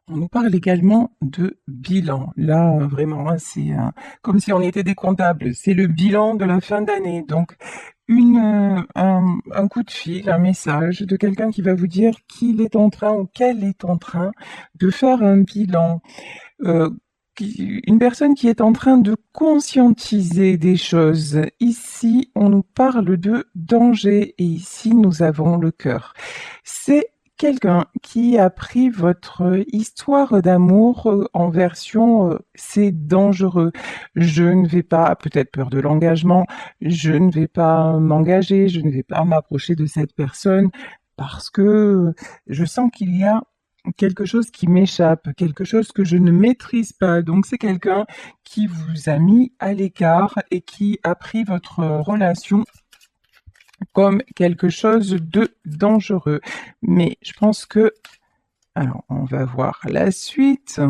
On nous parle également de bilan. Là, vraiment, hein, c'est comme si on était des comptables. C'est le bilan de la fin d'année. Donc, un coup de fil, un message de quelqu'un qui va vous dire qu'il est en train ou qu'elle est en train de faire un bilan. Euh, une personne qui est en train de conscientiser des choses. Ici, on nous parle de danger et ici, nous avons le cœur. C'est quelqu'un qui a pris votre histoire d'amour en version c'est dangereux. Je ne vais pas, peut-être peur de l'engagement, je ne vais pas m'engager, je ne vais pas m'approcher de cette personne parce que je sens qu'il y a quelque chose qui m'échappe, quelque chose que je ne maîtrise pas. Donc c'est quelqu'un qui vous a mis à l'écart et qui a pris votre relation comme quelque chose de dangereux. Mais je pense que... Alors, on va voir la suite.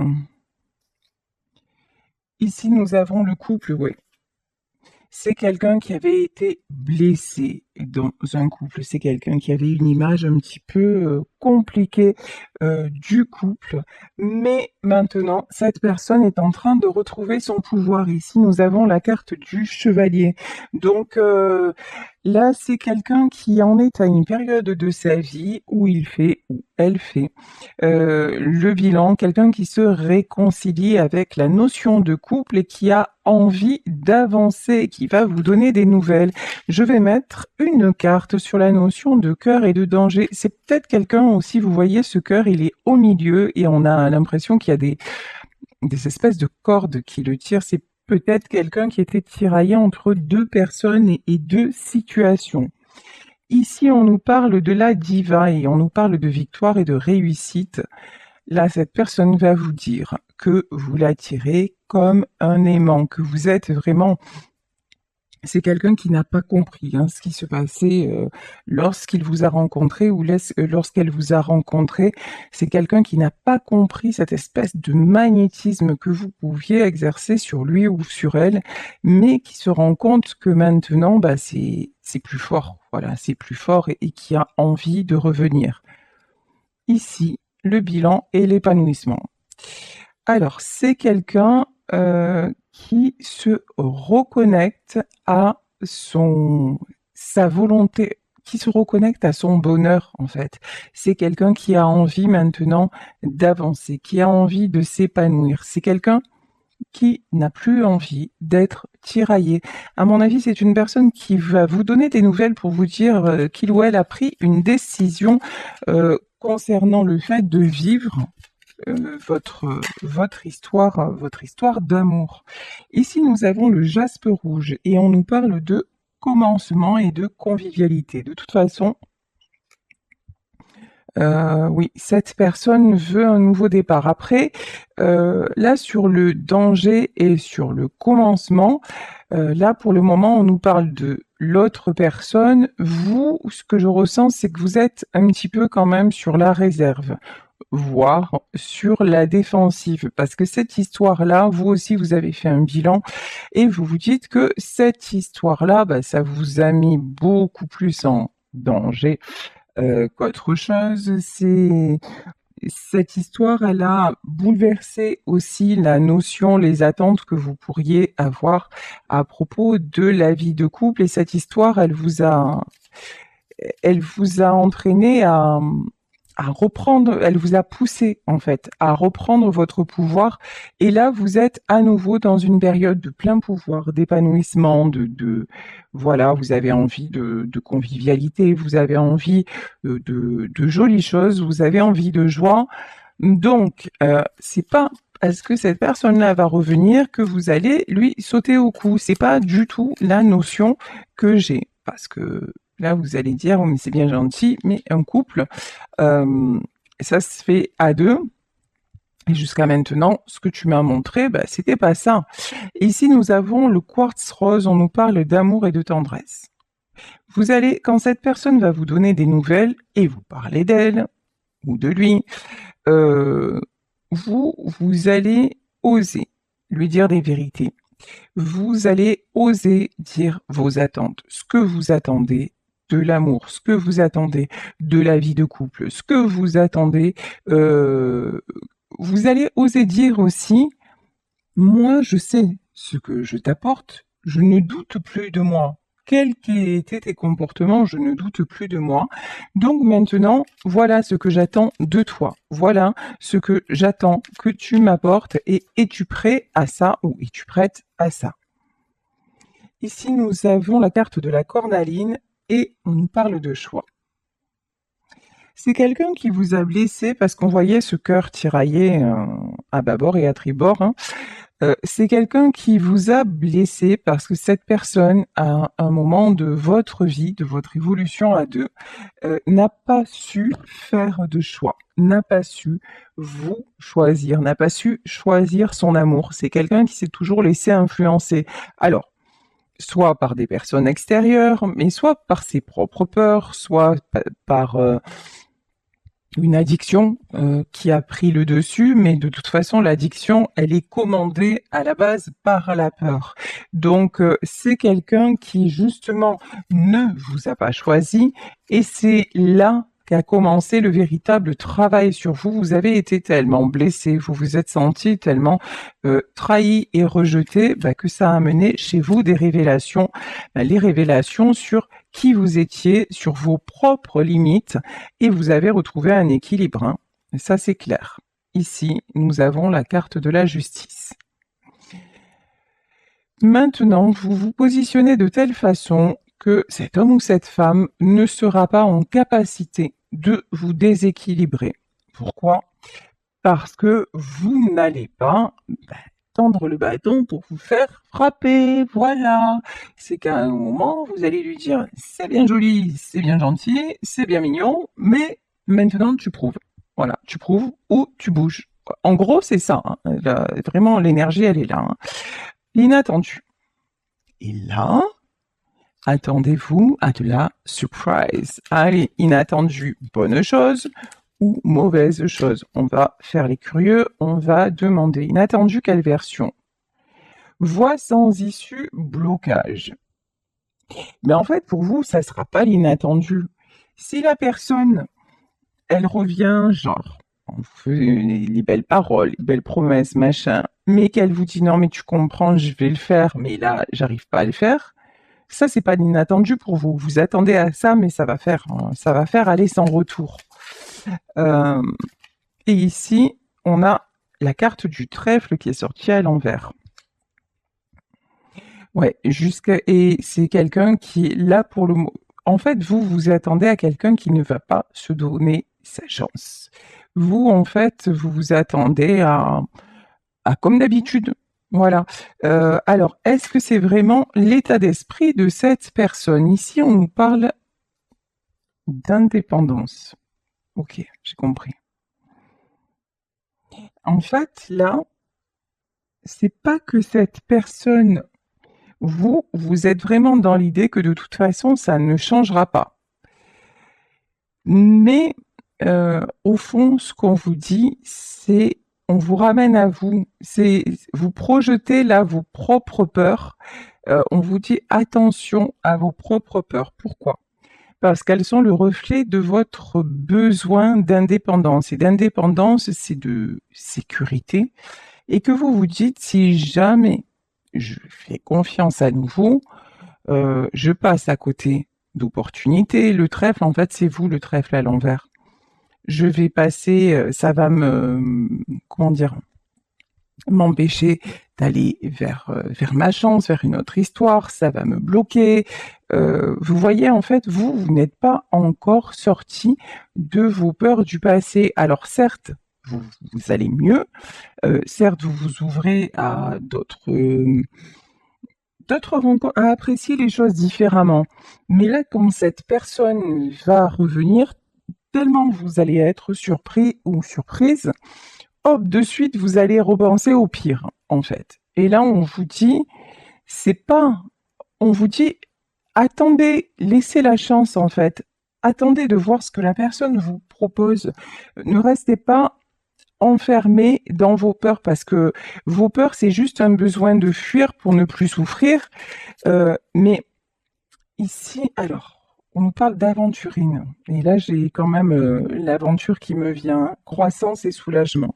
Ici, nous avons le couple, oui. C'est quelqu'un qui avait été blessé dans un couple. C'est quelqu'un qui avait une image un petit peu compliquée du couple. Mais maintenant, cette personne est en train de retrouver son pouvoir. Ici, nous avons la carte du chevalier. Donc là, c'est quelqu'un qui en est à une période de sa vie où il fait, où elle fait le bilan, quelqu'un qui se réconcilie avec la notion de couple et qui a envie d'avancer, qui va vous donner des nouvelles. Je vais mettre une carte sur la notion de cœur et de danger. C'est peut-être quelqu'un aussi, vous voyez, ce cœur, il est au milieu et on a l'impression qu'il y a des espèces de cordes qui le tirent. C'est peut-être quelqu'un qui était tiraillé entre deux personnes et deux situations. Ici, on nous parle de la diva et on nous parle de victoire et de réussite. Là, cette personne va vous dire que vous l'attirez comme un aimant, que vous êtes vraiment... C'est quelqu'un qui n'a pas compris ce qui se passait lorsqu'il vous a rencontré ou lorsqu'elle vous a rencontré. C'est quelqu'un qui n'a pas compris cette espèce de magnétisme que vous pouviez exercer sur lui ou sur elle, mais qui se rend compte que maintenant, c'est plus fort. Voilà, c'est plus fort et qui a envie de revenir. Ici, le bilan et l'épanouissement. Alors, c'est quelqu'un qui se reconnecte à sa volonté, qui se reconnecte à son bonheur, en fait. C'est quelqu'un qui a envie maintenant d'avancer, qui a envie de s'épanouir. C'est quelqu'un qui n'a plus envie d'être tiraillé. À mon avis, c'est une personne qui va vous donner des nouvelles pour vous dire qu'il ou elle a pris une décision concernant le fait de vivre votre histoire d'amour. Ici, nous avons le jaspe rouge et on nous parle de commencement et de convivialité. De toute façon, oui, cette personne veut un nouveau départ. Après, là, sur le danger et sur le commencement, là, pour le moment, on nous parle de l'autre personne. Vous, ce que je ressens, c'est que vous êtes un petit peu quand même sur la réserve, voire sur la défensive, parce que cette histoire-là, vous aussi, vous avez fait un bilan et vous vous dites que cette histoire-là, ça vous a mis beaucoup plus en danger qu'autre chose. Cette histoire, elle a bouleversé aussi la notion, les attentes que vous pourriez avoir à propos de la vie de couple. Et cette histoire, elle vous a entraîné à reprendre, elle vous a poussé en fait à reprendre votre pouvoir. Et là, vous êtes à nouveau dans une période de plein pouvoir, d'épanouissement, voilà, vous avez envie de convivialité, vous avez envie de jolies choses, vous avez envie de joie. Donc, c'est pas parce que cette personne-là va revenir que vous allez lui sauter au cou. C'est pas du tout la notion que j'ai. Parce que là, vous allez dire, oh, mais c'est bien gentil, mais un couple, euh, ça se fait à deux. Et jusqu'à maintenant, ce que tu m'as montré, c'était pas ça. Et ici, nous avons le quartz rose, on nous parle d'amour et de tendresse. Vous allez, quand cette personne va vous donner des nouvelles et vous parler d'elle ou de lui, euh, vous allez oser lui dire des vérités. Vous allez oser dire vos attentes, ce que vous attendez de l'amour, ce que vous attendez de la vie de couple, ce que vous attendez. Vous allez oser dire aussi, moi je sais ce que je t'apporte, je ne doute plus de moi. Quels qu'aient été tes comportements, je ne doute plus de moi. Donc maintenant, voilà ce que j'attends de toi. Voilà ce que j'attends que tu m'apportes et es-tu prêt à ça ou es-tu prête à ça? Ici, nous avons la carte de la cornaline et on nous parle de choix. C'est quelqu'un qui vous a blessé parce qu'on voyait ce cœur tiraillé à bâbord et à tribord, hein. C'est quelqu'un qui vous a blessé parce que cette personne, à un moment de votre vie, de votre évolution à deux, n'a pas su faire de choix, n'a pas su vous choisir, n'a pas su choisir son amour. C'est quelqu'un qui s'est toujours laissé influencer. Alors, soit par des personnes extérieures, mais soit par ses propres peurs, soit par une addiction qui a pris le dessus, mais de toute façon, l'addiction, elle est commandée à la base par la peur. Donc, c'est quelqu'un qui, justement, ne vous a pas choisi, et c'est là qu'a commencé le véritable travail sur vous. Vous avez été tellement blessé, vous vous êtes senti tellement trahi et rejeté, que ça a amené chez vous des révélations, les révélations sur qui vous étiez, sur vos propres limites, et vous avez retrouvé un équilibre, hein. Ça, c'est clair. Ici, nous avons la carte de la justice. Maintenant, vous vous positionnez de telle façon que cet homme ou cette femme ne sera pas en capacité de vous déséquilibrer. Pourquoi? Parce que vous n'allez pas tendre le bâton pour vous faire frapper. Voilà. C'est qu'à un moment, vous allez lui dire, c'est bien joli, c'est bien gentil, c'est bien mignon, mais maintenant tu prouves. Voilà, tu prouves ou tu bouges. En gros, c'est ça, hein. Là, vraiment, l'énergie, elle est là, hein. L'inattendu. Et là, attendez-vous à de la surprise. Allez, inattendu, bonne chose ou mauvaise chose. On va faire les curieux, on va demander inattendu quelle version. Voie sans issue, blocage. Mais en fait, pour vous, ça sera pas l'inattendu. Si la personne, elle revient, genre, on vous fait les belles paroles, les belles promesses, machin, mais qu'elle vous dit non, mais tu comprends, je vais le faire, mais là, j'arrive pas à le faire, ça, c'est pas l'inattendu pour vous. Vous attendez à ça, mais ça va faire aller sans retour. Et ici, on a la carte du trèfle qui est sortie à l'envers. Ouais, et c'est quelqu'un qui est là pour le mot. En fait, vous vous attendez à quelqu'un qui ne va pas se donner sa chance. Vous, en fait, vous vous attendez à comme d'habitude. Voilà. Alors, est-ce que c'est vraiment l'état d'esprit de cette personne? Ici, on nous parle d'indépendance. Ok, j'ai compris. En fait, là, c'est pas que cette personne, vous êtes vraiment dans l'idée que de toute façon, ça ne changera pas. Mais au fond, ce qu'on vous dit, c'est on vous ramène à vous. C'est vous projetez là vos propres peurs. On vous dit attention à vos propres peurs. Pourquoi? Parce qu'elles sont le reflet de votre besoin d'indépendance. Et d'indépendance, c'est de sécurité. Et que vous vous dites, si jamais je fais confiance à nouveau, je passe à côté d'opportunités. Le trèfle, en fait, c'est vous le trèfle à l'envers. Je vais passer, ça va comment dire, m'empêcher d'aller vers ma chance, vers une autre histoire, ça va me bloquer. Vous voyez, en fait, vous n'êtes pas encore sorti de vos peurs du passé. Alors certes, vous allez mieux, certes, vous vous ouvrez à d'autres rencontres, à apprécier les choses différemment. Mais là, quand cette personne va revenir, tellement vous allez être surpris ou surprise, hop, de suite, vous allez repenser au pire, en fait. Et là, on vous dit, c'est pas, on vous dit, attendez, laissez la chance, en fait. Attendez de voir ce que la personne vous propose. Ne restez pas enfermé dans vos peurs parce que vos peurs, c'est juste un besoin de fuir pour ne plus souffrir. Mais ici, alors, on nous parle d'aventurine. Et là, j'ai quand même l'aventure qui me vient, croissance et soulagement.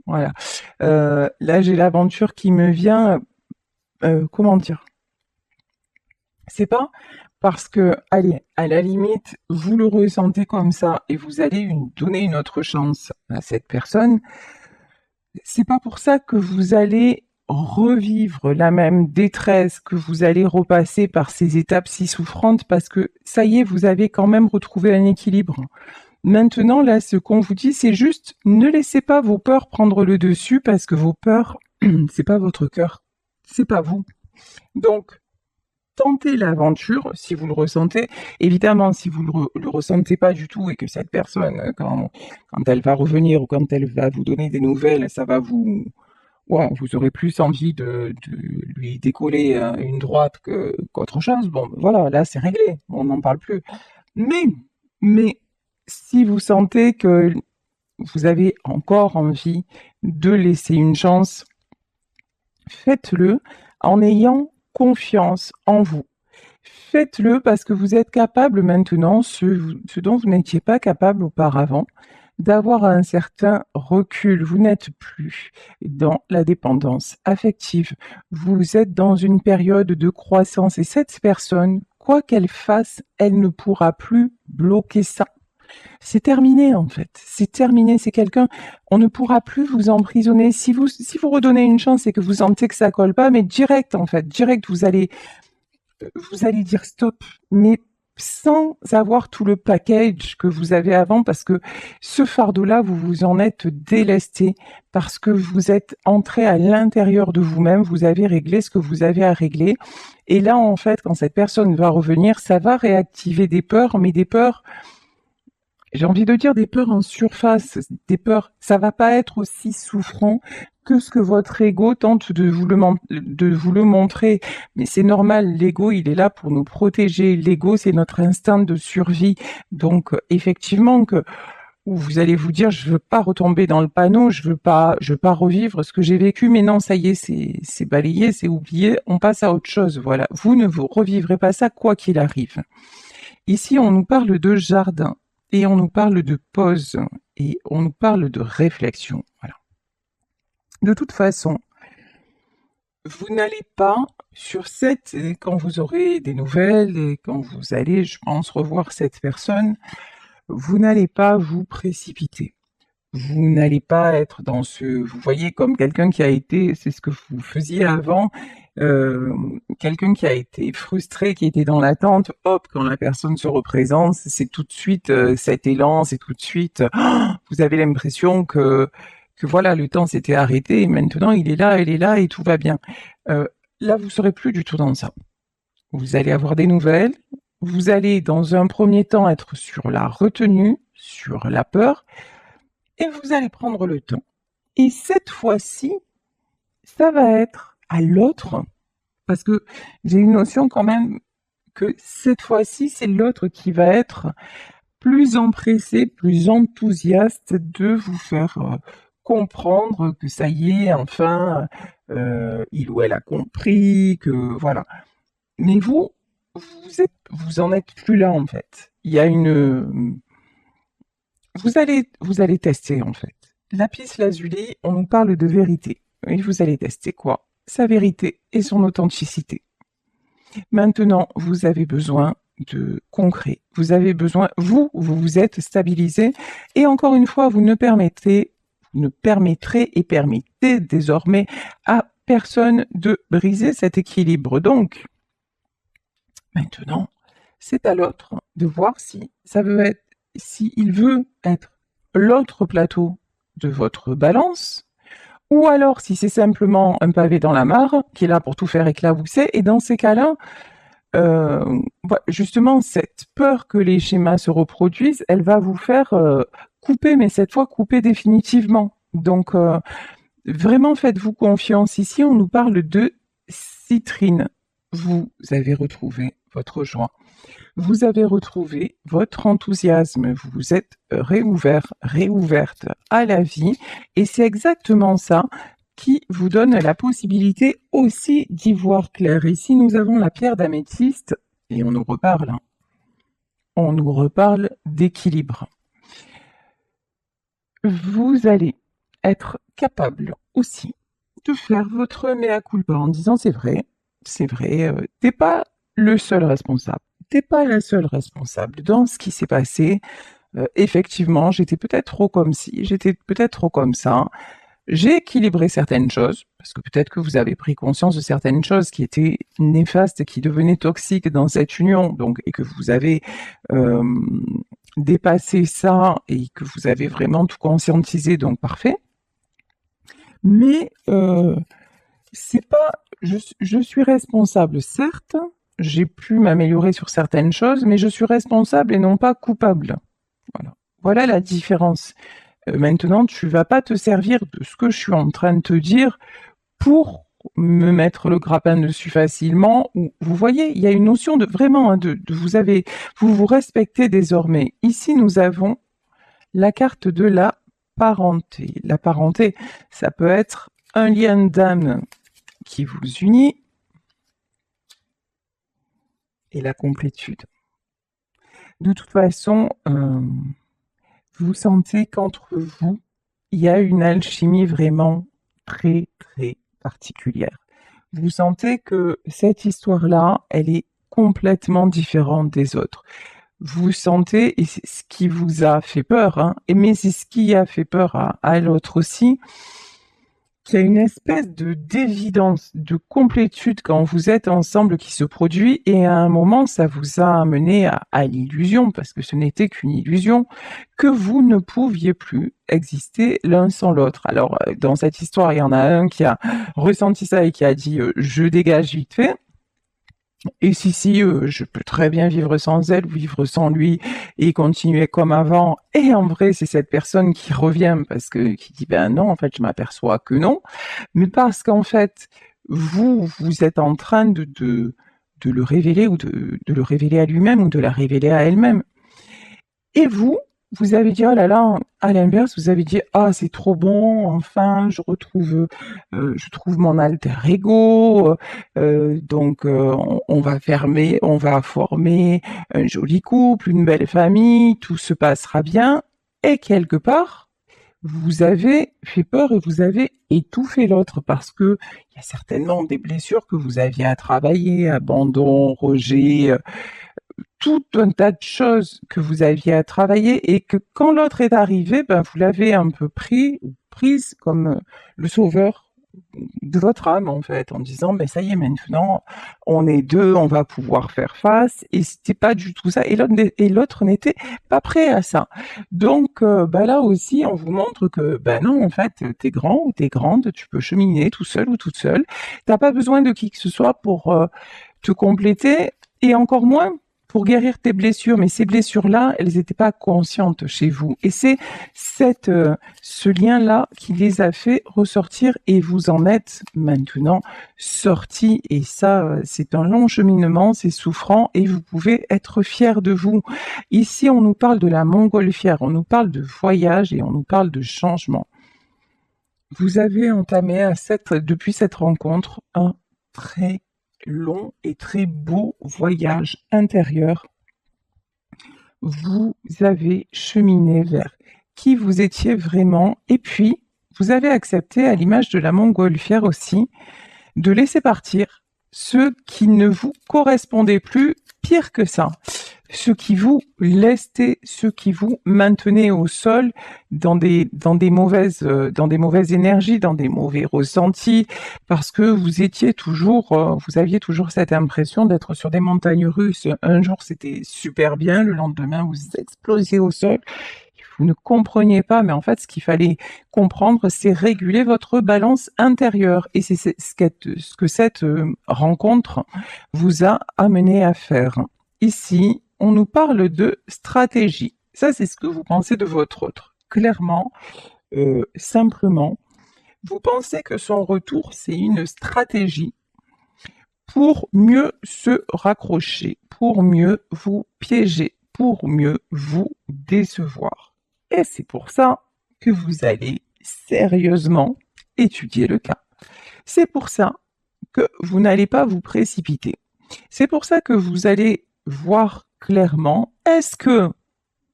Voilà. Là, j'ai l'aventure qui me vient. Comment dire? C'est pas parce que, allez, à la limite, vous le ressentez comme ça et vous allez donner une autre chance à cette personne. C'est pas pour ça que vous allez revivre la même détresse, que vous allez repasser par ces étapes si souffrantes, parce que ça y est, vous avez quand même retrouvé un équilibre. Maintenant, là, ce qu'on vous dit, c'est juste ne laissez pas vos peurs prendre le dessus, parce que vos peurs, c'est pas votre cœur, c'est pas vous. Donc, tentez l'aventure si vous le ressentez. Évidemment, si vous le ressentez pas du tout et que cette personne, quand elle va revenir ou quand elle va vous donner des nouvelles, ça va ouais, vous aurez plus envie de lui décoller une droite qu'autre chose. Bon, ben voilà, là c'est réglé, on n'en parle plus. Mais, mais, si vous sentez que vous avez encore envie de laisser une chance, faites-le en ayant confiance en vous. Faites-le parce que vous êtes capable maintenant, ce dont vous n'étiez pas capable auparavant, d'avoir un certain recul. Vous n'êtes plus dans la dépendance affective. Vous êtes dans une période de croissance et cette personne, quoi qu'elle fasse, elle ne pourra plus bloquer ça. C'est terminé en fait. C'est terminé. C'est quelqu'un. On ne pourra plus vous emprisonner. Si vous redonnez une chance et que vous sentez que ça colle pas, mais direct en fait, direct, vous allez dire stop, mais sans avoir tout le package que vous avez avant, parce que ce fardeau-là, vous vous en êtes délesté, parce que vous êtes entré à l'intérieur de vous-même, vous avez réglé ce que vous avez à régler. Et là, en fait, quand cette personne va revenir, ça va réactiver des peurs, mais des peurs, j'ai envie de dire des peurs en surface, des peurs, ça va pas être aussi souffrant que ce que votre ego tente de vous le montrer. Mais c'est normal, l'ego, il est là pour nous protéger. L'ego, c'est notre instinct de survie. Donc, effectivement, que vous allez vous dire, je veux pas retomber dans le panneau, je veux pas revivre ce que j'ai vécu, mais non, ça y est, c'est balayé, c'est oublié, on passe à autre chose, voilà. Vous ne vous revivrez pas ça, quoi qu'il arrive. Ici, on nous parle de jardin et on nous parle de pause et on nous parle de réflexion. Voilà. De toute façon, vous n'allez pas sur cette, quand vous aurez des nouvelles et quand vous allez, je pense, revoir cette personne, vous n'allez pas vous précipiter. Vous n'allez pas être vous voyez, comme quelqu'un qui a été, c'est ce que vous faisiez avant, quelqu'un qui a été frustré, qui était dans l'attente, hop, quand la personne se représente, c'est tout de suite cet élan, c'est tout de suite, vous avez l'impression que voilà, le temps s'était arrêté et maintenant il est là, elle est là et tout va bien. Euh, Là, vous serez plus du tout dans ça. Vous allez avoir des nouvelles, vous allez dans un premier temps être sur la retenue, sur la peur, et vous allez prendre le temps. Et cette fois-ci, ça va être à l'autre, parce que j'ai une notion quand même que cette fois-ci, c'est l'autre qui va être plus empressé, plus enthousiaste de vous faire comprendre que ça y est, enfin, il ou elle a compris, que voilà. Mais vous en êtes plus là en fait. Il y a vous allez tester en fait. Lapis lazuli, on nous parle de vérité. Et vous allez tester quoi? Sa vérité et son authenticité. Maintenant, vous avez besoin de concret. Vous avez besoin, vous vous êtes stabilisé. Et encore une fois, vous ne permettrez et permettez désormais à personne de briser cet équilibre. Donc, maintenant, c'est à l'autre de voir s'il veut être l'autre plateau de votre balance, ou alors si c'est simplement un pavé dans la mare qui est là pour tout faire éclabousser. Et dans ces cas-là, justement, cette peur que les schémas se reproduisent, elle va vous faire couper, mais cette fois couper définitivement. Donc, vraiment, faites-vous confiance. Ici, on nous parle de citrine. Vous avez retrouvé votre joie. Vous avez retrouvé votre enthousiasme. Vous vous êtes réouvert, réouverte à la vie. Et c'est exactement ça qui vous donne la possibilité aussi d'y voir clair. Ici, nous avons la pierre d'améthyste et on nous reparle. On nous reparle d'équilibre. Vous allez être capable aussi de faire votre mea culpa en disant c'est vrai, t'es pas le seul responsable, t'es pas la seule responsable dans ce qui s'est passé. Effectivement, j'étais peut-être trop comme ci, j'étais peut-être trop comme ça. J'ai équilibré certaines choses, parce que peut-être que vous avez pris conscience de certaines choses qui étaient néfastes, qui devenaient toxiques dans cette union, donc, et que vous avez euh, dépassé ça et que vous avez vraiment tout conscientisé, donc parfait. Mais c'est pas, je suis responsable, certes, j'ai pu m'améliorer sur certaines choses, mais je suis responsable et non pas coupable. Voilà, voilà la différence. Maintenant, tu vas pas te servir de ce que je suis en train de te dire pour me mettre le grappin dessus facilement. Ou, vous voyez, il y a une notion de vraiment, hein, vous vous respectez désormais. Ici, nous avons la carte de la parenté. La parenté, ça peut être un lien d'âme qui vous unit et la complétude. De toute façon, vous sentez qu'entre vous, il y a une alchimie vraiment très, très particulière. Vous sentez que cette histoire-là, elle est complètement différente des autres. Vous sentez, et c'est ce qui vous a fait peur, hein, mais c'est ce qui a fait peur à l'autre aussi, qu'il y a une espèce de d'évidence, de complétude quand vous êtes ensemble qui se produit, et à un moment, ça vous a amené à l'illusion, parce que ce n'était qu'une illusion, que vous ne pouviez plus exister l'un sans l'autre. Alors, dans cette histoire, il y en a un qui a ressenti ça et qui a dit je dégage vite fait. Et si, je peux très bien vivre sans elle, vivre sans lui et continuer comme avant. Et en vrai, c'est cette personne qui revient parce que qui dit ben non, en fait, je m'aperçois que non, mais parce qu'en fait, vous êtes en train de le révéler ou de le révéler à lui-même ou de la révéler à elle-même. Et vous avez dit, oh là là, à l'inverse, vous avez dit, ah, c'est trop bon, enfin, je trouve mon alter ego, donc on va on va former un joli couple, une belle famille, tout se passera bien. Et quelque part, vous avez fait peur et vous avez étouffé l'autre parce que il y a certainement des blessures que vous aviez à travailler, abandon, rejet, tout un tas de choses que vous aviez à travailler et que quand l'autre est arrivé, ben, vous l'avez un peu pris ou prise comme le sauveur de votre âme en fait, en disant ben ça y est maintenant on est deux, on va pouvoir faire face et c'était pas du tout ça et l'autre n'était pas prêt à ça. Donc ben là aussi on vous montre que ben non en fait t'es grand ou t'es grande, tu peux cheminer tout seul ou toute seule, t'as pas besoin de qui que ce soit pour te compléter et encore moins pour guérir tes blessures, mais ces blessures-là, elles n'étaient pas conscientes chez vous. Et c'est ce lien-là qui les a fait ressortir et vous en êtes maintenant sorti. Et ça, c'est un long cheminement, c'est souffrant et vous pouvez être fier de vous. Ici, on nous parle de la montgolfière, on nous parle de voyage et on nous parle de changement. Vous avez entamé depuis cette rencontre un très long et très beau voyage intérieur. Vous avez cheminé vers qui vous étiez vraiment et puis vous avez accepté, à l'image de la montgolfière aussi, de laisser partir ceux qui ne vous correspondaient plus, pire que ça, ceux qui vous lestaient, ceux qui vous maintenaient au sol dans des mauvaises énergies, dans des mauvais ressentis, parce que vous aviez toujours cette impression d'être sur des montagnes russes. Un jour c'était super bien, le lendemain vous explosiez au sol. Vous ne compreniez pas, mais en fait, ce qu'il fallait comprendre, c'est réguler votre balance intérieure. Et c'est ce que cette rencontre vous a amené à faire. Ici, on nous parle de stratégie. Ça, c'est ce que vous pensez de votre autre. Clairement, simplement, vous pensez que son retour, c'est une stratégie pour mieux se raccrocher, pour mieux vous piéger, pour mieux vous décevoir. Et c'est pour ça que vous allez sérieusement étudier le cas. C'est pour ça que vous n'allez pas vous précipiter. C'est pour ça que vous allez voir clairement, est-ce que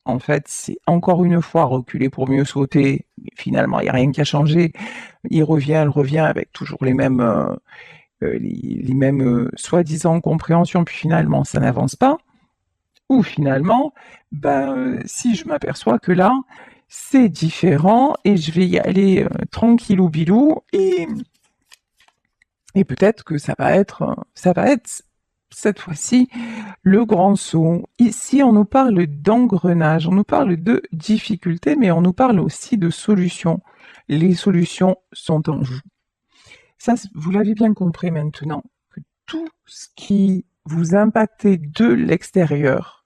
en fait, c'est encore une fois reculer pour mieux sauter. Mais finalement, il n'y a rien qui a changé. Elle revient avec toujours les mêmes soi-disant compréhensions, puis finalement, ça n'avance pas. Ou finalement, si je m'aperçois que là, c'est différent et je vais y aller tranquillou bilou et peut-être que ça va être cette fois-ci le grand saut. Ici, on nous parle d'engrenage, on nous parle de difficultés, mais on nous parle aussi de solutions. Les solutions sont en vous. Ça, vous l'avez bien compris maintenant, que tout ce qui vous impacte de l'extérieur,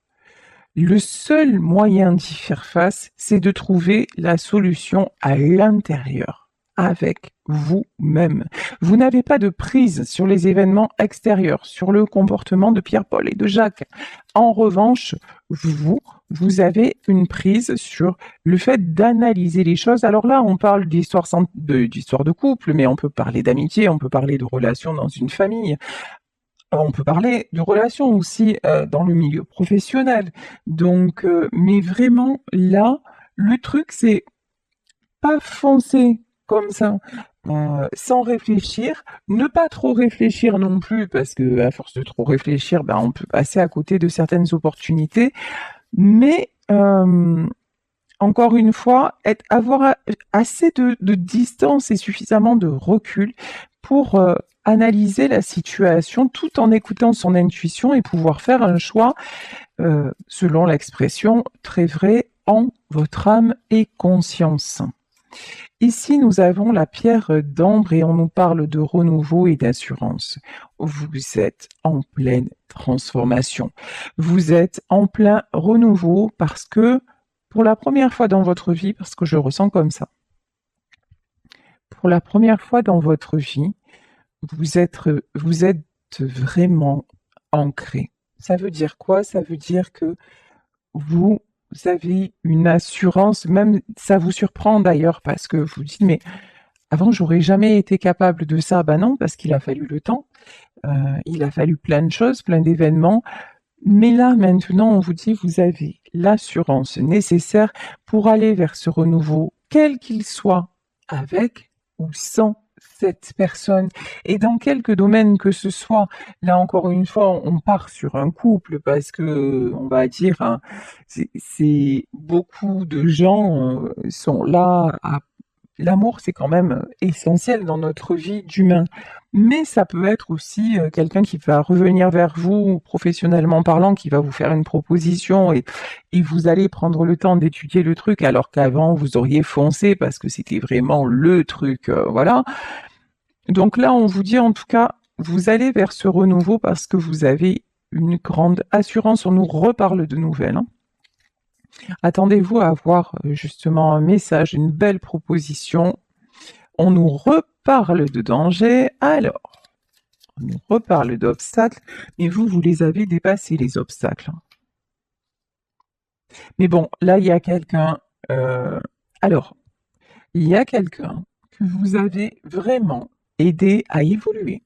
le seul moyen d'y faire face, c'est de trouver la solution à l'intérieur, avec vous-même. Vous n'avez pas de prise sur les événements extérieurs, sur le comportement de Pierre-Paul et de Jacques. En revanche, vous avez une prise sur le fait d'analyser les choses. Alors là, on parle d'histoire de couple, mais on peut parler d'amitié, on peut parler de relations dans une famille. On peut parler de relations aussi dans le milieu professionnel. Donc, mais vraiment là, le truc c'est pas foncer comme ça, sans réfléchir, ne pas trop réfléchir non plus parce que à force de trop réfléchir, on peut passer à côté de certaines opportunités. Mais encore une fois, avoir assez de distance et suffisamment de recul pour analyser la situation tout en écoutant son intuition et pouvoir faire un choix, selon l'expression très vrai, en votre âme et conscience. Ici, nous avons la pierre d'ambre et on nous parle de renouveau et d'assurance. Vous êtes en pleine transformation. Vous êtes en plein renouveau parce que, pour la première fois dans votre vie, parce que je le ressens comme ça, pour la première fois dans votre vie, vous êtes vraiment ancré. Ça veut dire quoi? Ça veut dire que vous avez une assurance, même ça vous surprend d'ailleurs parce que vous dites mais avant j'aurais jamais été capable de ça. Ben non, parce qu'il a fallu le temps, il a fallu plein de choses, plein d'événements. Mais là maintenant on vous dit vous avez l'assurance nécessaire pour aller vers ce renouveau, quel qu'il soit, avec ou sans cette personne et dans quelque domaine que ce soit. Là encore une fois, on part sur un couple parce que on va dire c'est beaucoup de gens sont là à l'amour, c'est quand même essentiel dans notre vie d'humain. Mais ça peut être aussi quelqu'un qui va revenir vers vous, professionnellement parlant, qui va vous faire une proposition et vous allez prendre le temps d'étudier le truc alors qu'avant vous auriez foncé parce que c'était vraiment le truc, voilà. Donc là, on vous dit en tout cas, vous allez vers ce renouveau parce que vous avez une grande assurance. On nous reparle de nouvelles, hein. Attendez-vous à avoir justement un message, une belle proposition. On nous reparle de danger, alors on nous reparle d'obstacles, mais vous les avez dépassés les obstacles. Mais bon, là il y a quelqu'un, alors, il y a quelqu'un que vous avez vraiment aidé à évoluer.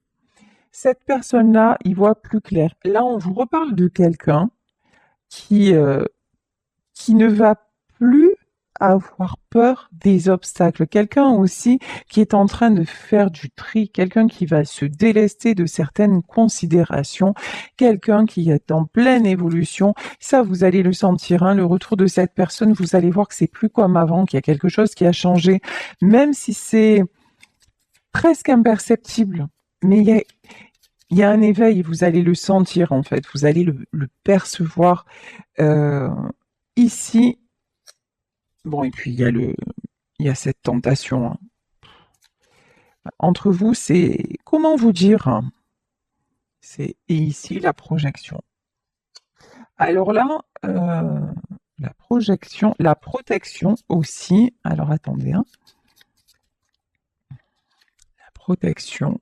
Cette personne-là, il voit plus clair. Là, on vous reparle de quelqu'un qui, qui ne va plus avoir peur des obstacles. Quelqu'un aussi qui est en train de faire du tri, quelqu'un qui va se délester de certaines considérations, quelqu'un qui est en pleine évolution. Ça, vous allez le sentir, hein, le retour de cette personne, vous allez voir que c'est plus comme avant, qu'il y a quelque chose qui a changé, même si c'est presque imperceptible. Mais il y a un éveil, vous allez le sentir en fait, vous allez le percevoir. Ici, bon, et puis il y a cette tentation, hein. Entre vous, c'est, comment vous dire, hein, c'est, et ici, la projection. Alors là, la protection aussi, alors attendez, hein, la protection,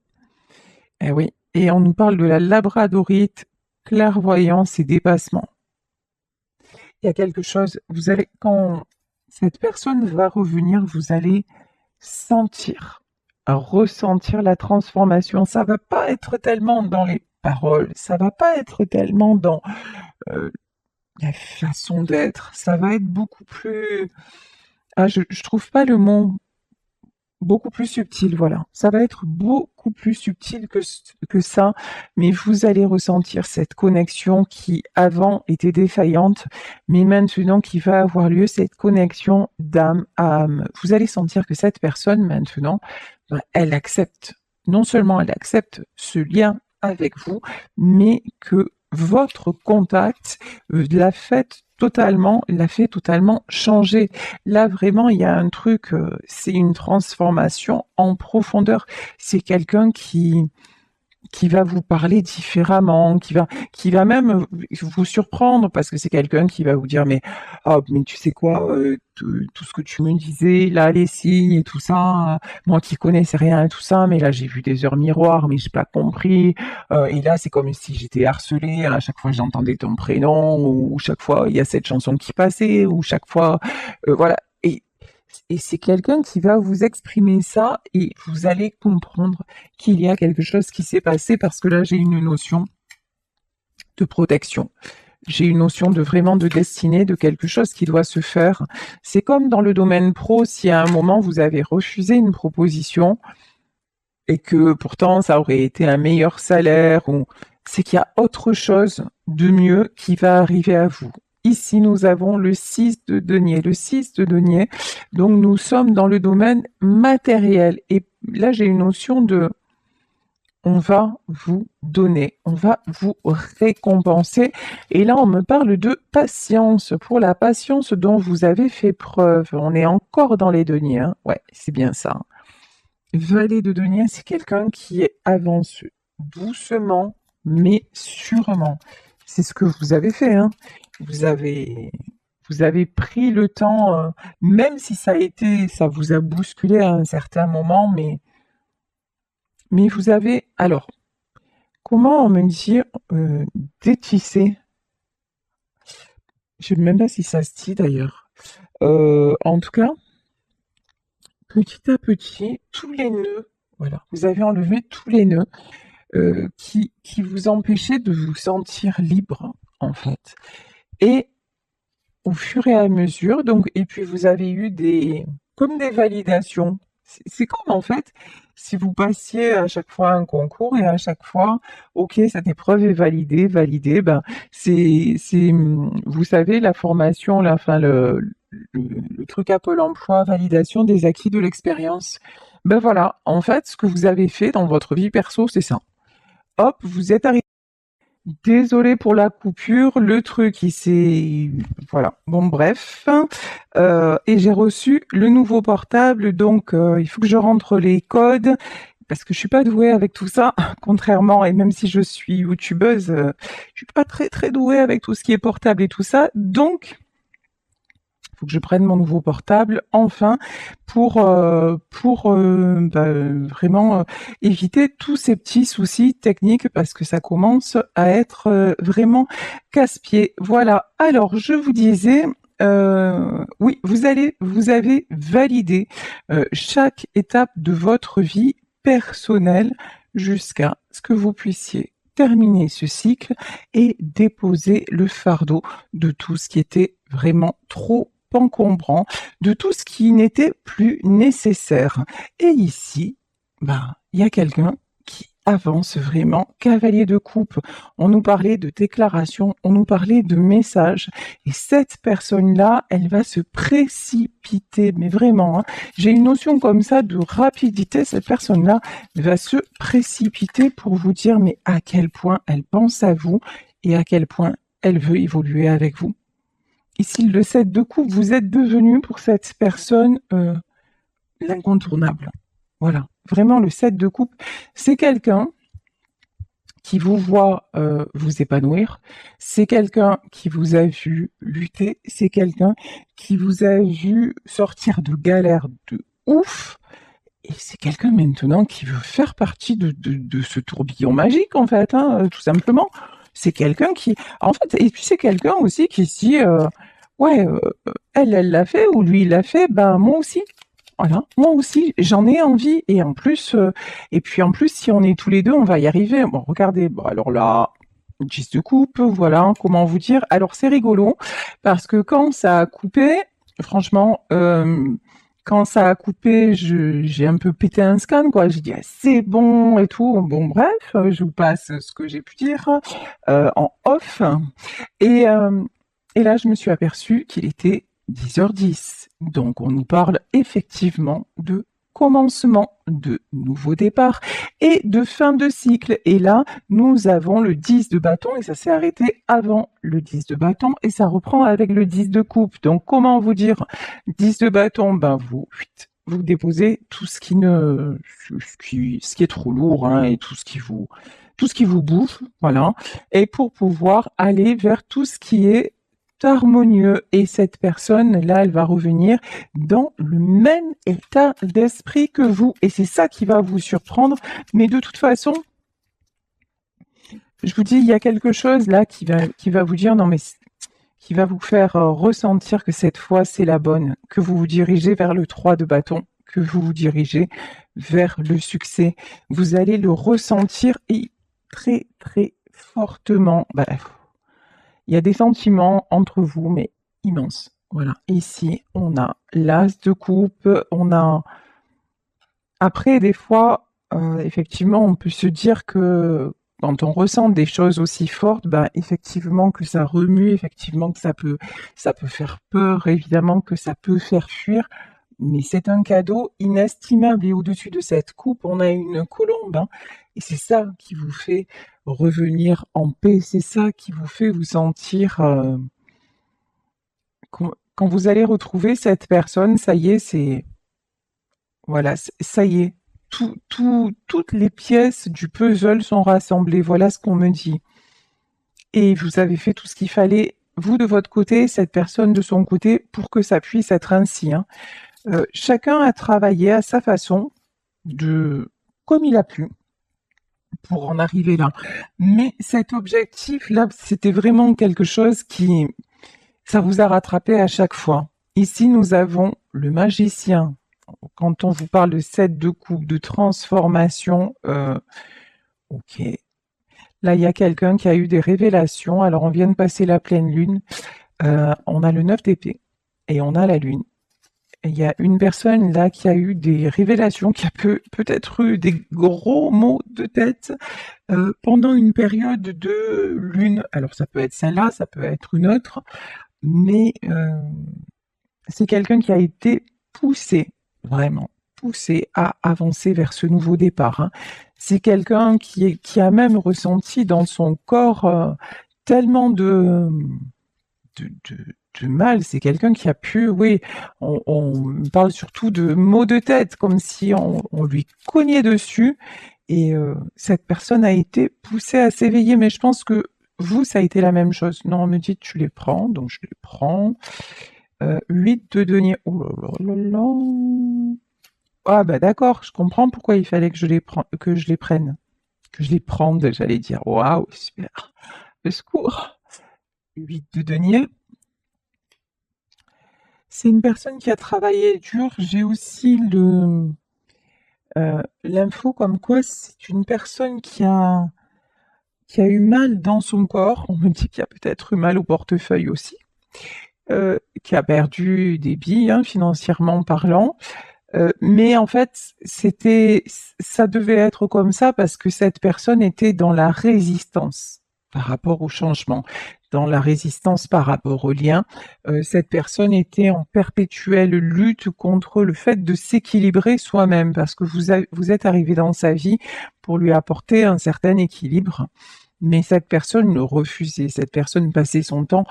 eh oui, et on nous parle de la labradorite, clairvoyance et dépassement. Il y a quelque chose, vous allez, quand cette personne va revenir, vous allez sentir, ressentir la transformation. Ça va pas être tellement dans les paroles, ça va pas être tellement dans la façon d'être, ça va être beaucoup plus... Ah, je trouve pas le mot. Beaucoup plus subtil, voilà. Ça va être beaucoup plus subtil que ça, mais vous allez ressentir cette connexion qui avant était défaillante, mais maintenant qui va avoir lieu, cette connexion d'âme à âme. Vous allez sentir que cette personne maintenant, ben, elle accepte, non seulement elle accepte ce lien avec vous, mais que votre contact l'a fait totalement changer. Là, vraiment, il y a un truc, c'est une transformation en profondeur. C'est quelqu'un qui va vous parler différemment, qui va même vous surprendre parce que c'est quelqu'un qui va vous dire mais tu sais quoi, tout ce que tu me disais, là, les signes et tout ça, moi qui connaissais rien et tout ça, mais là, j'ai vu des heures miroirs, mais j'ai pas compris. Et là, c'est comme si j'étais harcelée. À chaque fois, j'entendais ton prénom, ou chaque fois, il y a cette chanson qui passait, ou chaque fois, voilà. Et c'est quelqu'un qui va vous exprimer ça et vous allez comprendre qu'il y a quelque chose qui s'est passé parce que là, j'ai une notion de protection. J'ai une notion de vraiment de destinée, de quelque chose qui doit se faire. C'est comme dans le domaine pro, si à un moment vous avez refusé une proposition et que pourtant ça aurait été un meilleur salaire, ou c'est qu'il y a autre chose de mieux qui va arriver à vous. Ici, nous avons le 6 de denier. Le 6 de denier, donc nous sommes dans le domaine matériel. Et là, j'ai une notion de on va vous donner, on va vous récompenser. Et là, on me parle de patience. Pour la patience dont vous avez fait preuve, on est encore dans les deniers, hein. Ouais, c'est bien ça. Valet de denier, c'est quelqu'un qui avance doucement, mais sûrement. C'est ce que vous avez fait, hein. Vous avez, vous avez pris le temps, même si ça vous a bousculé à un certain moment, mais vous avez, alors, comment me dire, détisser? Je ne sais même pas si ça se dit d'ailleurs. En tout cas, petit à petit, tous les nœuds, voilà, vous avez enlevé tous les nœuds qui vous empêchaient de vous sentir libre, en fait. Et au fur et à mesure, donc, et puis vous avez eu comme des validations. C'est comme, en fait, si vous passiez à chaque fois un concours et à chaque fois, ok, cette épreuve est validée, ben, vous savez, la formation, là, enfin, le truc à Pôle emploi, validation des acquis de l'expérience. Ben voilà, en fait, ce que vous avez fait dans votre vie perso, c'est ça. Hop, vous êtes arrivé. Désolée pour la coupure, le truc il s'est... Voilà, bon bref. Et j'ai reçu le nouveau portable, donc il faut que je rentre les codes, parce que je suis pas douée avec tout ça, contrairement, et même si je suis youtubeuse, je suis pas très très douée avec tout ce qui est portable et tout ça, donc faut que je prenne mon nouveau portable enfin pour vraiment éviter tous ces petits soucis techniques parce que ça commence à être vraiment casse-pied. Voilà. Alors je vous disais. Oui, vous avez validé chaque étape de votre vie personnelle jusqu'à ce que vous puissiez terminer ce cycle et déposer le fardeau de tout ce qui était vraiment trop encombrant, de tout ce qui n'était plus nécessaire. Et ici, il y a quelqu'un qui avance vraiment, cavalier de coupe. On nous parlait de déclaration, on nous parlait de message, et cette personne-là, elle va se précipiter, mais vraiment, hein. J'ai une notion comme ça de rapidité, cette personne-là va se précipiter pour vous dire mais à quel point elle pense à vous et à quel point elle veut évoluer avec vous. Ici, le 7 de coupe, vous êtes devenu pour cette personne l'incontournable. Voilà, vraiment le 7 de coupe, c'est quelqu'un qui vous voit vous épanouir, c'est quelqu'un qui vous a vu lutter, c'est quelqu'un qui vous a vu sortir de galères de ouf, et c'est quelqu'un maintenant qui veut faire partie de ce tourbillon magique, en fait, hein, tout simplement. C'est quelqu'un qui... En fait, et puis c'est quelqu'un aussi qui se dit, ouais, elle l'a fait, ou lui, il l'a fait, ben moi aussi. Voilà, moi aussi, j'en ai envie. Et puis en plus, si on est tous les deux, on va y arriver. Bon, regardez, bon, alors là, 10 de coupe, voilà, comment vous dire. Alors c'est rigolo, parce que quand ça a coupé, franchement, quand ça a coupé, j'ai un peu pété un scan, quoi. J'ai dit: «Ah, c'est bon et tout». Bon bref, je vous passe ce que j'ai pu dire, en off. Et, et là, je me suis aperçue qu'il était 10h10. Donc, on nous parle effectivement de commencement, de nouveau départ et de fin de cycle. Et là, nous avons le 10 de bâton et ça s'est arrêté avant le 10 de bâton et ça reprend avec le 10 de coupe. Donc, comment vous dire 10 de bâton, ben vous déposez tout ce qui ne, ce qui est trop lourd, hein, et tout ce qui vous bouffe, voilà, et pour pouvoir aller vers tout ce qui est harmonieux. Et cette personne-là, elle va revenir dans le même état d'esprit que vous. Et c'est ça qui va vous surprendre. Mais de toute façon, je vous dis, il y a quelque chose là qui va vous dire, non mais qui va vous faire ressentir que cette fois c'est la bonne, que vous vous dirigez vers le 3 de bâton, que vous vous dirigez vers le succès. Vous allez le ressentir et très très fortement. Bah, il y a des sentiments entre vous, mais immenses. Voilà. Ici, on a l'as de coupe, on a... Après, des fois, effectivement, on peut se dire que quand on ressent des choses aussi fortes, bah, effectivement que ça remue, effectivement que ça peut faire peur, évidemment que ça peut faire fuir, mais c'est un cadeau inestimable. Et au-dessus de cette coupe, on a une colombe, hein, et c'est ça qui vous fait revenir en paix, c'est ça qui vous fait vous sentir... quand vous allez retrouver cette personne, ça y est, c'est... Voilà, ça y est, toutes les pièces du puzzle sont rassemblées. Voilà ce qu'on me dit. Et vous avez fait tout ce qu'il fallait, vous de votre côté, cette personne de son côté, pour que ça puisse être ainsi, hein. Chacun a travaillé à sa façon, de comme il a pu, pour en arriver là. Mais cet objectif-là, c'était vraiment quelque chose qui, ça vous a rattrapé à chaque fois. Ici, nous avons le magicien. Quand on vous parle de 7 de coupe, de transformation, ok. Là, il y a quelqu'un qui a eu des révélations. Alors, on vient de passer la pleine lune. On a le 9 d'épée et on a la lune. Et il y a une personne là qui a eu des révélations, qui a peut-être eu des gros maux de tête pendant une période de lune. Alors, ça peut être celle-là, ça peut être une autre, mais c'est quelqu'un qui a été poussé, vraiment poussé à avancer vers ce nouveau départ, hein. C'est quelqu'un qui a même ressenti dans son corps tellement de, de, de mal. C'est quelqu'un qui a pu, oui, on parle surtout de maux de tête, comme si on lui cognait dessus. Et cette personne a été poussée à s'éveiller. Mais je pense que vous, ça a été la même chose. Non, on me dit tu les prends, donc je les prends. 8 de denier. Oh là là là là. Ah bah d'accord, je comprends pourquoi il fallait que que je les prenne. Que je les prenne, j'allais dire. Waouh, super. Le secours. 8 de denier. C'est une personne qui a travaillé dur. J'ai aussi l'info comme quoi c'est une personne qui a eu mal dans son corps. On me dit qu'il y a peut-être eu mal au portefeuille aussi. Qui a perdu des billes, hein, financièrement parlant. Mais en fait, ça devait être comme ça parce que cette personne était dans la résistance par rapport au changement, dans la résistance par rapport au lien. Cette personne était en perpétuelle lutte contre le fait de s'équilibrer soi-même parce que vous êtes arrivé dans sa vie pour lui apporter un certain équilibre. Mais cette personne le refusait, cette personne passait son temps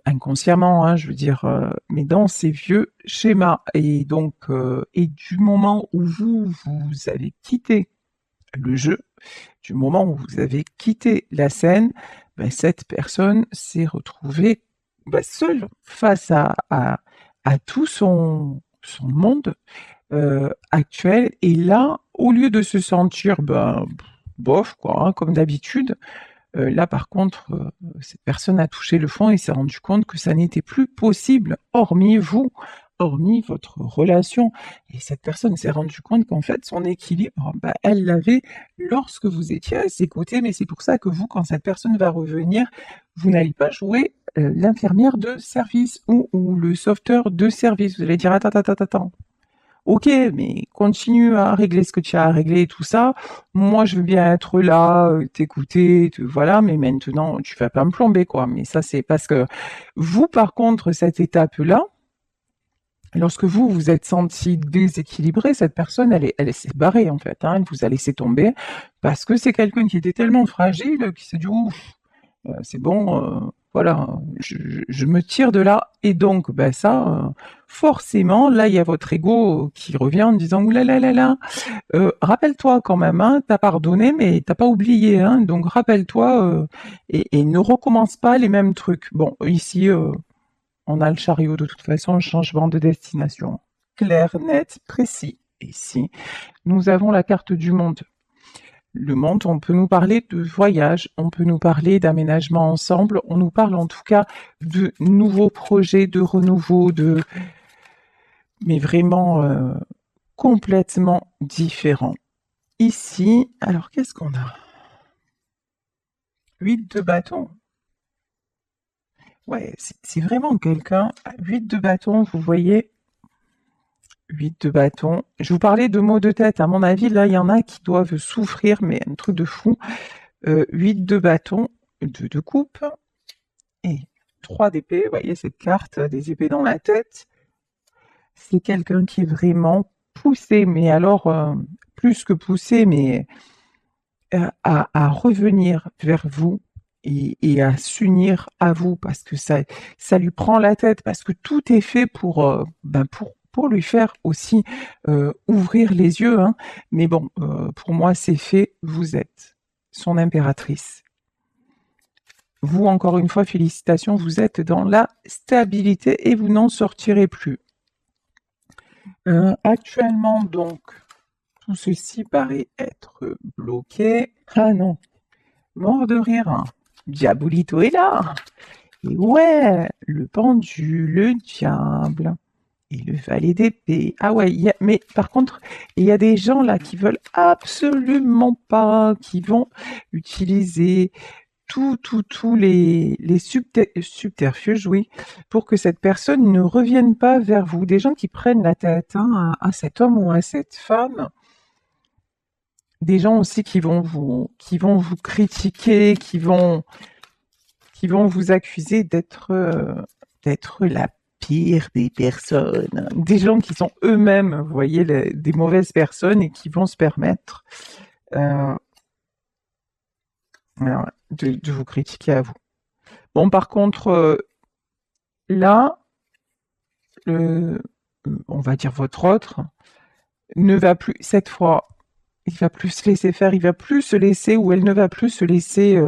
inconsciemment, hein, je veux dire, mais dans ces vieux schémas. Et donc, et du moment où vous avez quitté le jeu, du moment où vous avez quitté la scène, ben, cette personne s'est retrouvée seule face à tout son monde actuel. Et là, au lieu de se sentir ben, bof, quoi, hein, comme d'habitude, là, par contre, cette personne a touché le fond et s'est rendu compte que ça n'était plus possible, hormis vous, hormis votre relation. Et cette personne s'est rendue compte qu'en fait, son équilibre, elle l'avait lorsque vous étiez à ses côtés, mais c'est pour ça que vous, quand cette personne va revenir, vous n'allez pas jouer l'infirmière de service ou le sauveteur de service. Vous allez dire, attends, attends, attends, attends. Ok, mais continue à régler ce que tu as à régler et tout ça. Moi, je veux bien être là, t'écouter, voilà, mais maintenant, tu vas pas me plomber, quoi. Mais ça, c'est parce que vous, par contre, cette étape-là, lorsque vous vous êtes senti déséquilibré, cette personne, elle s'est barrée, en fait, hein. Elle vous a laissé tomber parce que c'est quelqu'un qui était tellement fragile qui s'est dit, ouf, c'est bon, voilà, je me tire de là. Et donc, ça, forcément, là, il y a votre ego qui revient en disant, ouh là là là là, rappelle-toi quand même, hein, t'as pardonné, mais t'as pas oublié, hein, donc rappelle-toi et ne recommence pas les mêmes trucs. Bon, ici, on a le chariot de toute façon, changement de destination. Clair, net, précis. Ici, nous avons la carte du monde. Le monde, on peut nous parler de voyage, on peut nous parler d'aménagement ensemble, on nous parle en tout cas de nouveaux projets, de renouveau, mais vraiment complètement différents. Ici, alors qu'est-ce qu'on a? 8 de bâton. Ouais, c'est vraiment quelqu'un. 8 de bâton, vous voyez, 8 de bâton. Je vous parlais de maux de tête. À mon avis, là, il y en a qui doivent souffrir, mais un truc de fou. 8 de bâton, 2 de coupe et 3 d'épée. Vous voyez cette carte, des épées dans la tête. C'est quelqu'un qui est vraiment poussé, mais alors, plus que poussé, mais à revenir vers vous et à s'unir à vous parce que ça lui prend la tête, parce que tout est fait pour lui faire aussi ouvrir les yeux, hein. Mais bon, pour moi, c'est fait, vous êtes son impératrice. Vous, encore une fois, félicitations, vous êtes dans la stabilité et vous n'en sortirez plus. Actuellement, donc, tout ceci paraît être bloqué. Ah non, mort de rire, hein. Diabolito est là. Et ouais, le pendu, le diable et le valet d'épée. Ah ouais, mais par contre, il y a des gens là qui veulent absolument pas, qui vont utiliser tous les subterfuges, oui, pour que cette personne ne revienne pas vers vous. Des gens qui prennent la tête, hein, à cet homme ou à cette femme. Des gens aussi qui vont vous critiquer, qui vont vous accuser d'être la pire des personnes. Des gens qui sont eux-mêmes, vous voyez, des mauvaises personnes et qui vont se permettre euh, de vous critiquer à vous. Bon, par contre, là, on va dire votre autre, ne va plus, cette fois, il va plus se laisser faire, il va plus se laisser, ou elle ne va plus se laisser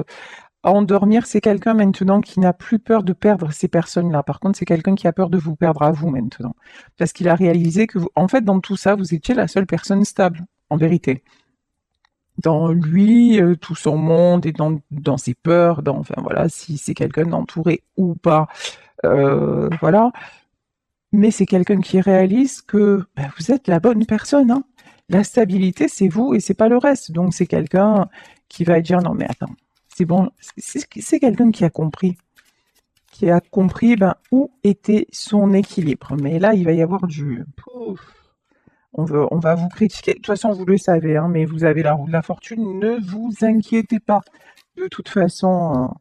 endormir. C'est quelqu'un maintenant qui n'a plus peur de perdre ces personnes-là. Par contre, c'est quelqu'un qui a peur de vous perdre à vous maintenant. Parce qu'il a réalisé que, en fait, dans tout ça, vous étiez la seule personne stable, en vérité. Dans lui, tout son monde et dans ses peurs, enfin voilà, si c'est quelqu'un d'entouré ou pas, voilà. Mais c'est quelqu'un qui réalise que vous êtes la bonne personne, hein. La stabilité, c'est vous et c'est pas le reste. Donc c'est quelqu'un qui va dire non mais attends, c'est bon, c'est quelqu'un qui a compris où était son équilibre. Mais là, il va y avoir du pouf, on va vous critiquer. De toute façon, vous le savez, hein, mais vous avez la roue de la fortune. Ne vous inquiétez pas. De toute façon,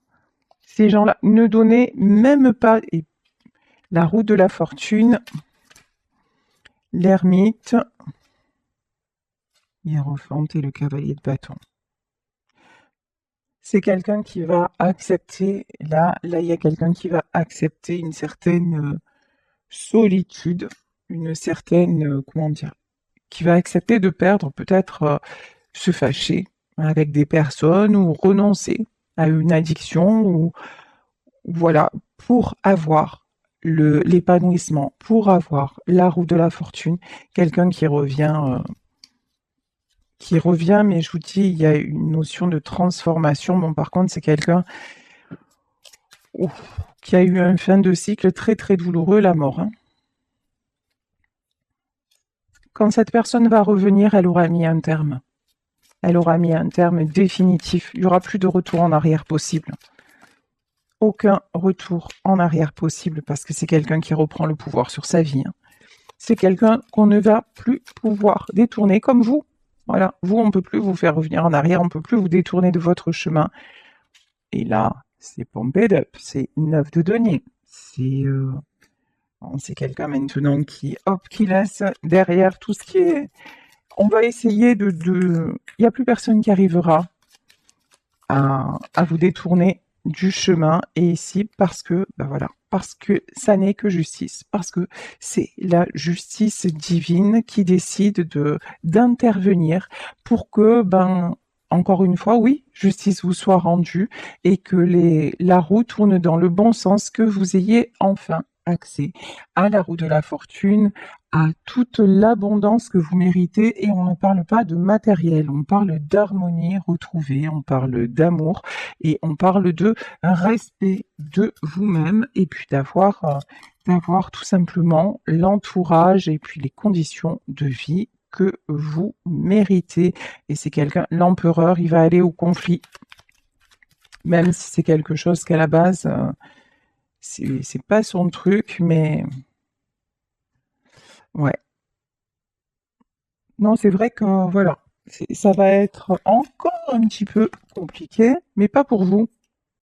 ces gens-là, ne donnez même pas la roue de la fortune, l'ermite, Hiérophant et le cavalier de bâton. C'est quelqu'un qui va accepter, là, il y a quelqu'un qui va accepter une certaine solitude, une certaine, comment dire, qui va accepter de perdre, peut-être se fâcher avec des personnes ou renoncer à une addiction ou voilà, pour avoir l'épanouissement, pour avoir la roue de la fortune, quelqu'un qui revient, mais je vous dis, il y a une notion de transformation. Bon, par contre, c'est quelqu'un qui a eu un fin de cycle très très douloureux, la mort, hein. Quand cette personne va revenir, elle aura mis un terme. Elle aura mis un terme définitif. Il n'y aura plus de retour en arrière possible. Aucun retour en arrière possible parce que c'est quelqu'un qui reprend le pouvoir sur sa vie. C'est quelqu'un qu'on ne va plus pouvoir détourner comme vous. Voilà, vous, on ne peut plus vous faire revenir en arrière, on ne peut plus vous détourner de votre chemin. Et là, c'est pumped up, c'est 9 de denier. C'est quelqu'un maintenant qui laisse derrière tout ce qui est. On va essayer Il n'y a plus personne qui arrivera à vous détourner du chemin. Et ici, parce que, ben voilà, parce que ça n'est que justice, parce que c'est la justice divine qui décide d'intervenir pour que, ben, encore une fois, oui, justice vous soit rendue et que la roue tourne dans le bon sens, que vous ayez enfin accès à la roue de la fortune, à toute l'abondance que vous méritez. Et on ne parle pas de matériel, on parle d'harmonie retrouvée, on parle d'amour et on parle de respect de vous-même et puis d'avoir tout simplement l'entourage et puis les conditions de vie que vous méritez. Et c'est quelqu'un, l'empereur, il va aller au conflit, même si c'est quelque chose qu'à la base, c'est pas son truc, mais ouais. Non, c'est vrai que voilà, ça va être encore un petit peu compliqué, mais pas pour vous.